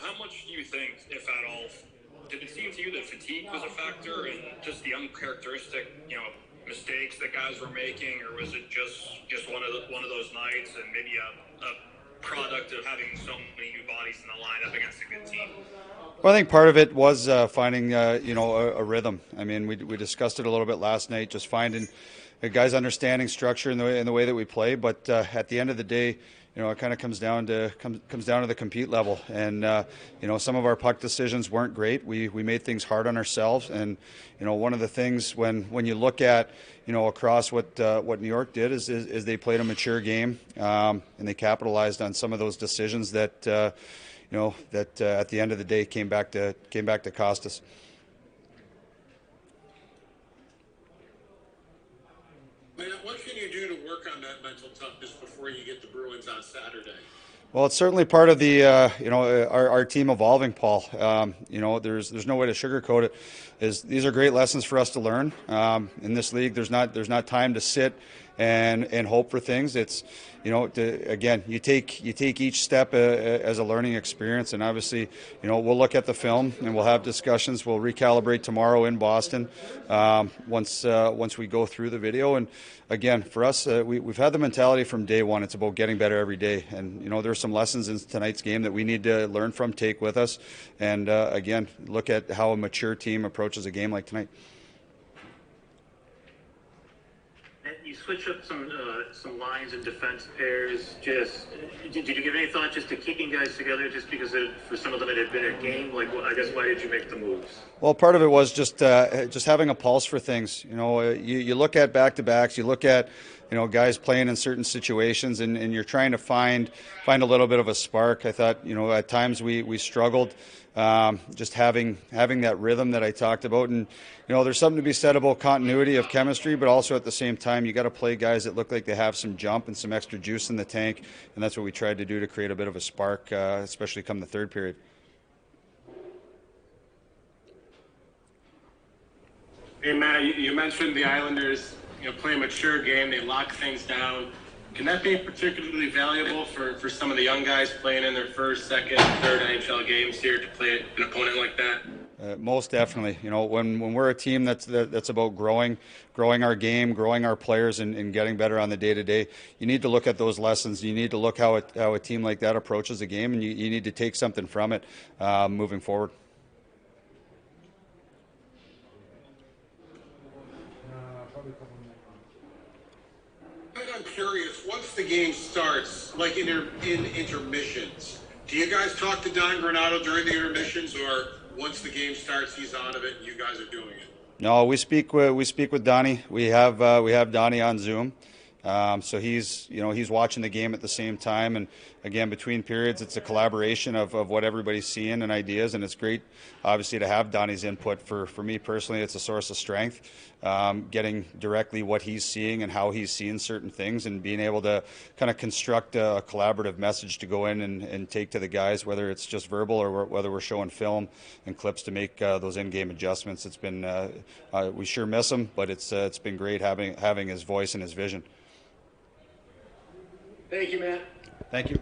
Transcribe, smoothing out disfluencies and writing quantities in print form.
how much do you think, if at all, did it seem to you that fatigue was a factor and just the uncharacteristic, mistakes that guys were making, or was it just one of those nights and maybe a product of having so many new bodies in the lineup against a good team? Well, I think part of it was finding, a rhythm. I mean, we discussed it a little bit last night, just finding guys understanding structure in the way that we play. But at the end of the day, it kind of comes down to the compete level. And some of our puck decisions weren't great. We made things hard on ourselves. And one of the things when you look at across what New York did is they played a mature game, and they capitalized on some of those decisions that at the end of the day came back to cost us. Man, what can you do to work on that mental toughness before you get the Bruins on Saturday? Well, it's certainly part of the our team evolving, Paul. There's no way to sugarcoat it. These are great lessons for us to learn. In this league, there's not time to sit and hope for things. It's again, you take each step as a learning experience, and obviously, we'll look at the film and we'll have discussions. We'll recalibrate tomorrow in Boston once we go through the video. And again, for us, we've had the mentality from day one. It's about getting better every day, and there's some lessons in tonight's game that we need to learn from, take with us, and again, look at how a mature team approaches a game like tonight. You switch up some lines and defense pairs. Did you give any thought just to keeping guys together? Just because for some of them it had been a game. I guess why did you make the moves? Well, part of it was just having a pulse for things. You look at back-to-backs. You look at guys playing in certain situations, and you're trying to find a little bit of a spark. I thought at times we struggled. Just having that rhythm that I talked about, and there's something to be said about continuity of chemistry, but also at the same time you got to play guys that look like they have some jump and some extra juice in the tank, and that's what we tried to do to create a bit of a spark, especially come the third period. Hey Matt, you mentioned the Islanders play a mature game, they lock things down. Can that be particularly valuable for some of the young guys playing in their first, second, third NHL games here to play an opponent like that? Most definitely. When we're a team that's about growing our game, growing our players, and getting better on the day-to-day, you need to look at those lessons. You need to look how a team like that approaches a game, and you need to take something from it moving forward. I'm curious, once the game starts, like in intermissions, do you guys talk to Don Granato during the intermissions, or once the game starts, he's out of it and you guys are doing it? No, we speak with Donnie. We have Donnie on Zoom. So he's watching the game at the same time, and again, between periods, it's a collaboration of what everybody's seeing and ideas, and it's great, obviously, to have Donnie's input. For me personally, it's a source of strength, getting directly what he's seeing and how he's seeing certain things, and being able to kind of construct a collaborative message to go in and take to the guys, whether it's just verbal or whether we're showing film and clips to make those in-game adjustments. It's been we sure miss him, but it's been great having his voice and his vision. Thank you, Matt. Thank you.